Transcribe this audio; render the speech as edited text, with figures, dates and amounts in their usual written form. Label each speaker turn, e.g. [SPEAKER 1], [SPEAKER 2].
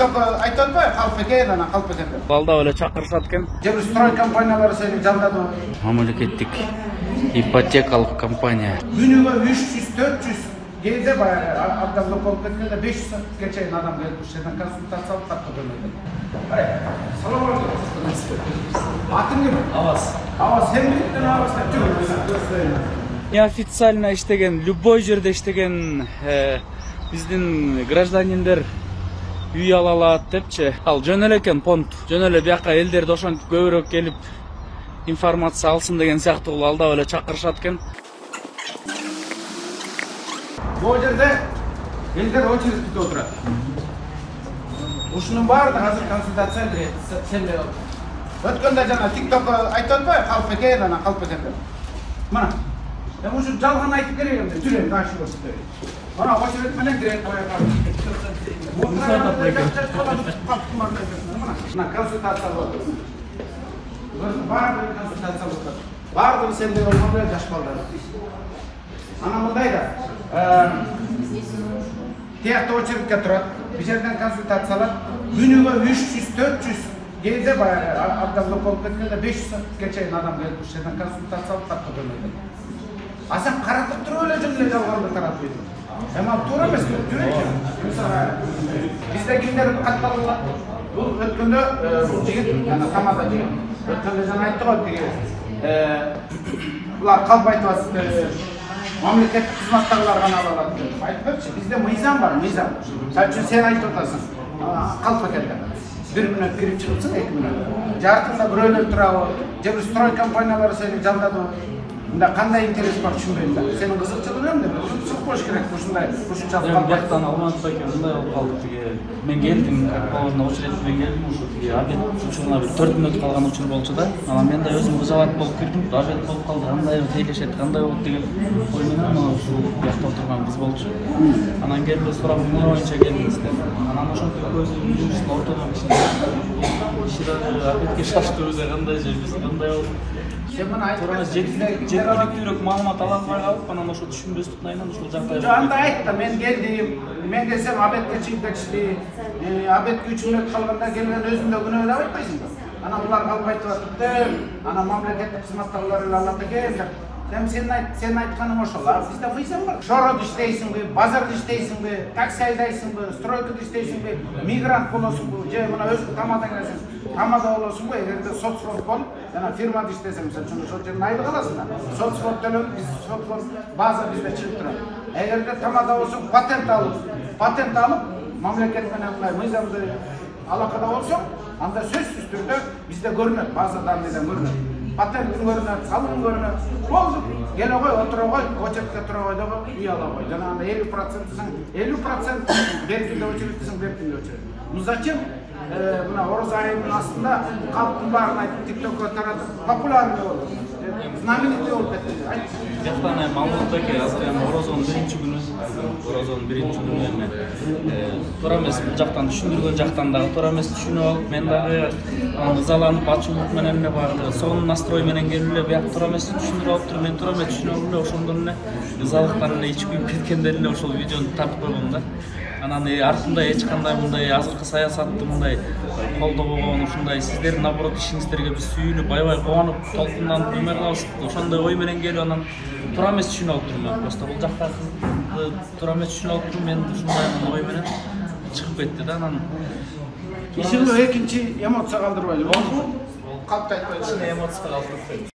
[SPEAKER 1] TikTok айтып атпайбы, калп экен, анан калп экен деп.
[SPEAKER 2] Балда эле чакырышат экен.
[SPEAKER 1] Же бир строй компаниялары сени жалдады.
[SPEAKER 2] Мамлекеттик ипотекалык компания.
[SPEAKER 1] Күнүгө 300-400 кейде баягы абдан болуп кеткенде 500-га чейин адам келип ушерден консультация алып катты төлөйт. Салам алейкум. Атың ким? Аваз. Аваз, сен билдин Аваз деп жүрүп.
[SPEAKER 2] Неофициально иштеген, любой жерде иштеген биздин гражданиндер үй ала алат депчи. Ал жөн эле экен понт. Жөн эле бияка элдерди ошентип көбүрөөк келип информация алсын деген сыяктуу алдап эле чакырышат экен.
[SPEAKER 1] Бул жерде элдер очередьте отурат. Ушунун баардыгы азыр консультация берет. Сенде өткөндө жана TikTok айтып атпайбы, калп экен, анан калп экен деп. Мына мен ушу жалган айтып керек эмне, жүрөм дагы көрсөтөйүн. Мына очередь менен кирет баягы. Мына консультация болот. Баардыгы консультация болот. Баардыгы сенде болгондо жаш балдар. Ана мындай да. Тиякта очередке турат. Бир жерден консультация алат. Күнүгө 300-400 кейде баягы абдан болуп кеткенде 500-га чейин адам келип ушерден консультация алып катты төлөйт. А сен каратып туруп эле жөн эле жалганды таратып ийдиң. Эми туура эмеспи? Жүрөйчү. Бизде кимдер катталат? Бул өткөндө бул жигит, жана тамада жигит. Өткөндө жана айтты го тиги. Булар калп айтып атышты. Мамлекеттик кызматтагылар гана ала алат деп. Айтпакчы, бизде мыйзам бар, мыйзам. Мисалы үчүн сен айтып атасың. Калп экен деп. 1 мүнөт кирип чыгылсың, 2 мүнөт. Жартында бирөөлөр турабы, же бир строй компаниялары сени жалдады. Мында кандай интерес бар түшүнбөйм да. Сенин кызыкчылыгың эмне? Ушунчалык болуш керек, ушундай, ушунчалык.
[SPEAKER 2] Мен бияктан алмадым экен, мындай болуп калдык тиги. Мен келдим, колонна очередь менен келдим, ушу тиги обед учуруна бир 4 мүнөт калган учур болчу да. Анан мен да өзүм вызоват болуп кирдим, обед болуп калды, кандай тейлешет, кандай болот деген ой менен ушу биякта отурган кыз болчу. Анан келип сурап, эмне боюнча келдиңиз деп. Анан ошентип көзүм ортодон киши обедке шаштыбыз, кандай жербиз, кандай болду. Жеткиликтүүрөөк маалымат ала албай калып, анан ошо түшүнбөстүк айынан ушул жагдай.
[SPEAKER 1] Жок, андай айт да, мен келдим. Мен келсем обедке чыгып кетишти. Обедке 3 мүнөт калганда келген өзүмдө күнөө деп айтпайсыңбы? Анан булар калп айтып атыптыр. Анан мамлекеттик кызматтагылар эле алат экен деп. Сен айтканың ошол. Бизде мыйзам бар. Шороодо иштейсиңби, базарда иштейсиңби, такси айдайсыңбы, стройкада иштейсиңби, мигрант болосуңбу, же мына өзүң тамада келесиң, тамада болосуңбу, эгерде соцфонд болуп, жана фирмада иштесең, мисалы ошол жерден айлык аласың да. Соцфонд төлөп, соцфонд база бизде чыгып турат. Эгерде тамада болсоң, патент алып, мамлекет менен мындай мыйзамды алакада болсоң, анда сөзсүз түрдө бизде көрүнөт, базадан эле көрүнөт. Патент көрүнөт, салым көрүнөт. Болду. Келе кой, отура кой, очередке тура кой деп үй ала кой. Жана анда 50% бертинде очередсиң, бертинде очеред. Ну зачем? Мына Ороз айынын астында калптын баарын айтып TikTokко таратып популярный болду. Знаменитый болуп кетти.
[SPEAKER 2] Бияктан маалымат экен, азыр эми Орозонун биринчи күнү эми туура эмес, бул жактан түшүндүргөн жактан дагы туура эмес түшүнүп алып, мен дагы ызаланып, ачуулук менен эле баягы сонун настрой менен келип эле бияк туура эмес түшүндүрүп алыптыр, мен туура эмес түшүнүп алып эле ошондон эле ызалыктан эле ичи күйүп кеткенден эле ошол видеону тартып койгом да. Анан артында эч кандай мындай азыркы саясатты мындай колдобогон, ушундай сиздердин наоборот ишиңиздерге биз сүйүнүп, аябай кубанып, толкунданып эме кылабыз. Ошондой ой менен келип анан туура эмес түшүнүп алыптырмын мен. Просто бул жакта кызды туура эмес түшүнүп алыптырмын, мен ушундай ой менен чыгып кетти да. Анан
[SPEAKER 1] ишиңде экинчи эмоция калтырбайлы болду. Калпты айтпай, ичине эмоция калтырып.